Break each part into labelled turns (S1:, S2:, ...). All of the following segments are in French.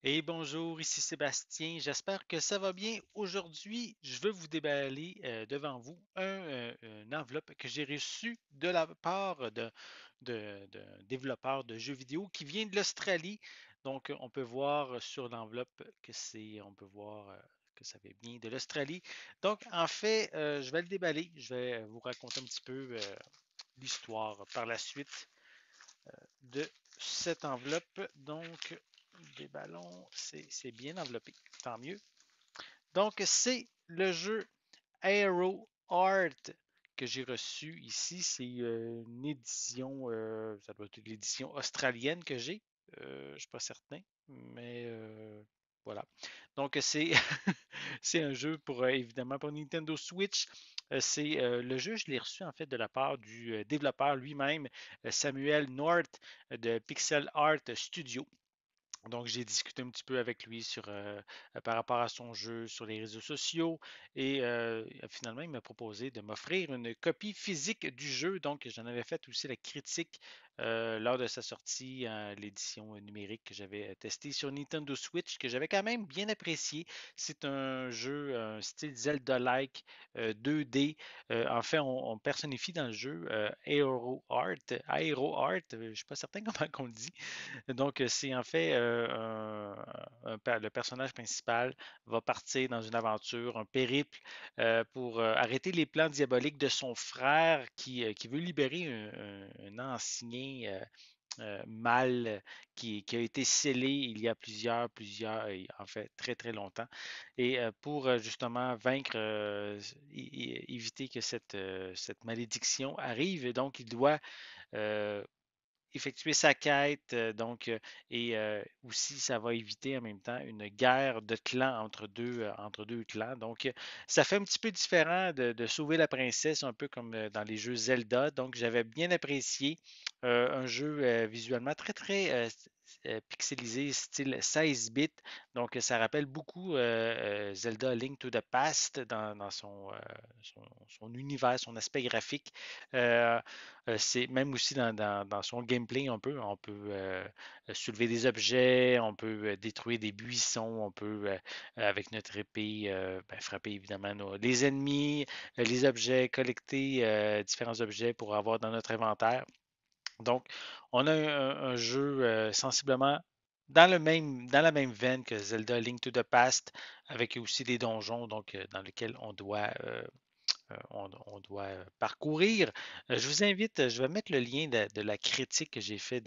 S1: Et bonjour, ici Sébastien. J'espère que ça va bien. Aujourd'hui, je veux vous déballer devant vous une enveloppe que j'ai reçue de la part d'un développeur de jeux vidéo qui vient de l'Australie. Donc, on peut voir sur l'enveloppe on peut voir que ça vient bien de l'Australie. Donc, en fait, je vais le déballer. Je vais vous raconter un petit peu l'histoire par la suite de cette enveloppe. Donc, des ballons, c'est bien enveloppé, tant mieux. Donc, c'est le jeu Aero Art que j'ai reçu ici. C'est une édition, ça doit être l'édition australienne que j'ai. Je ne suis pas certain, mais voilà. Donc, c'est c'est un jeu pour, évidemment, pour Nintendo Switch. C'est le jeu, je l'ai reçu en fait de la part du développeur lui-même, Samuel North de Pixel Art Studio. Donc, j'ai discuté un petit peu avec lui par rapport à son jeu sur les réseaux sociaux et finalement, il m'a proposé de m'offrir une copie physique du jeu. Donc, j'en avais fait aussi la critique lors de sa sortie en l'édition numérique que j'avais testé sur Nintendo Switch, que j'avais quand même bien apprécié. C'est un jeu, un style Zelda-like 2D. En fait, on personnifie dans le jeu Aero Art, je ne suis pas certain comment on le dit. Donc, c'est en fait le personnage principal va partir dans une aventure, un périple pour arrêter les plans diaboliques de son frère qui veut libérer un ancien mal qui a été scellé il y a en fait très très longtemps. Et pour justement vaincre, éviter que cette malédiction arrive, donc il doit euh, effectuer sa quête, et aussi ça va éviter en même temps une guerre de clans entre deux clans. Donc, ça fait un petit peu différent de sauver la princesse, un peu comme dans les jeux Zelda. Donc, j'avais bien apprécié un jeu visuellement très, très pixelisé, style 16 bits. Donc, ça rappelle beaucoup Zelda Link to the Past dans son univers, son aspect graphique. Euh, c'est même aussi dans son gameplay, on peut soulever des objets, on peut détruire des buissons, on peut, avec notre épée, frapper évidemment les ennemis, les objets, collecter différents objets pour avoir dans notre inventaire. Donc, on a un jeu sensiblement dans la même veine que Zelda Link to the Past, avec aussi des donjons, donc dans lesquels on doit parcourir. Je vous invite, je vais mettre le lien de la critique que j'ai fait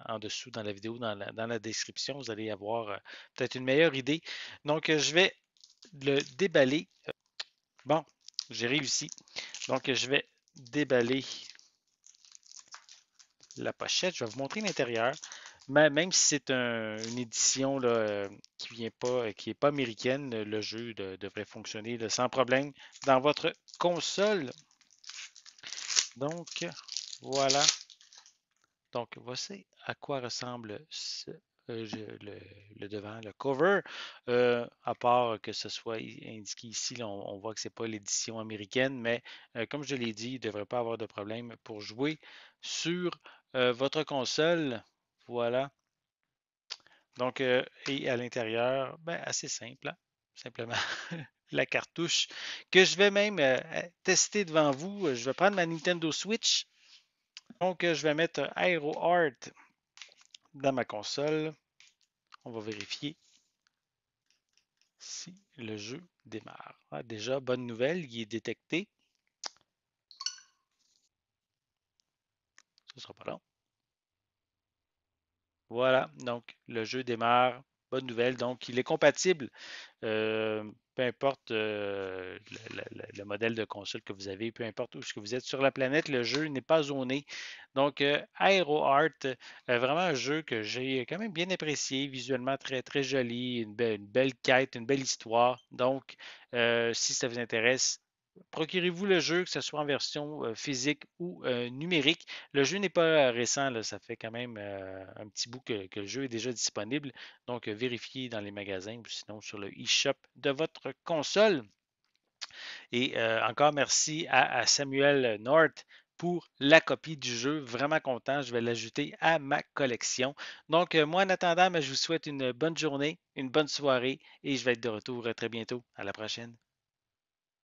S1: en dessous dans la vidéo, dans la description. Vous allez avoir peut-être une meilleure idée. Donc, je vais le déballer. Bon, j'ai réussi. Donc, je vais déballer la pochette. Je vais vous montrer l'intérieur. Mais même si c'est une édition là, qui est pas américaine, le jeu devrait fonctionner là, sans problème dans votre console. Donc, voilà. Donc, voici à quoi ressemble le devant, le cover. À part que ce soit indiqué ici, là, on voit que ce n'est pas l'édition américaine, mais comme je l'ai dit, il ne devrait pas avoir de problème pour jouer sur votre console. Voilà. Donc, et à l'intérieur, ben, assez simple, hein. Simplement la cartouche que je vais même tester devant vous. Je vais prendre ma Nintendo Switch. Donc, je vais mettre AeroArt dans ma console. On va vérifier si le jeu démarre. Ah, déjà, bonne nouvelle, il est détecté. Ce ne sera pas long. Voilà, donc le jeu démarre. Bonne nouvelle. Donc, il est compatible, euh, peu importe le modèle de console que vous avez, peu importe où est-ce que vous êtes sur la planète, le jeu n'est pas zoné. Donc, AeroArt, vraiment un jeu que j'ai quand même bien apprécié, visuellement très, très joli, une belle quête, une belle histoire. Donc, si ça vous intéresse, procurez-vous le jeu, que ce soit en version physique ou numérique. Le jeu n'est pas récent, là, ça fait quand même un petit bout que le jeu est déjà disponible. Donc, vérifiez dans les magasins ou sinon sur le eShop de votre console. Et encore merci à Samuel North pour la copie du jeu. Vraiment content, je vais l'ajouter à ma collection. Donc, moi, en attendant, je vous souhaite une bonne journée, une bonne soirée et je vais être de retour très bientôt. À la prochaine.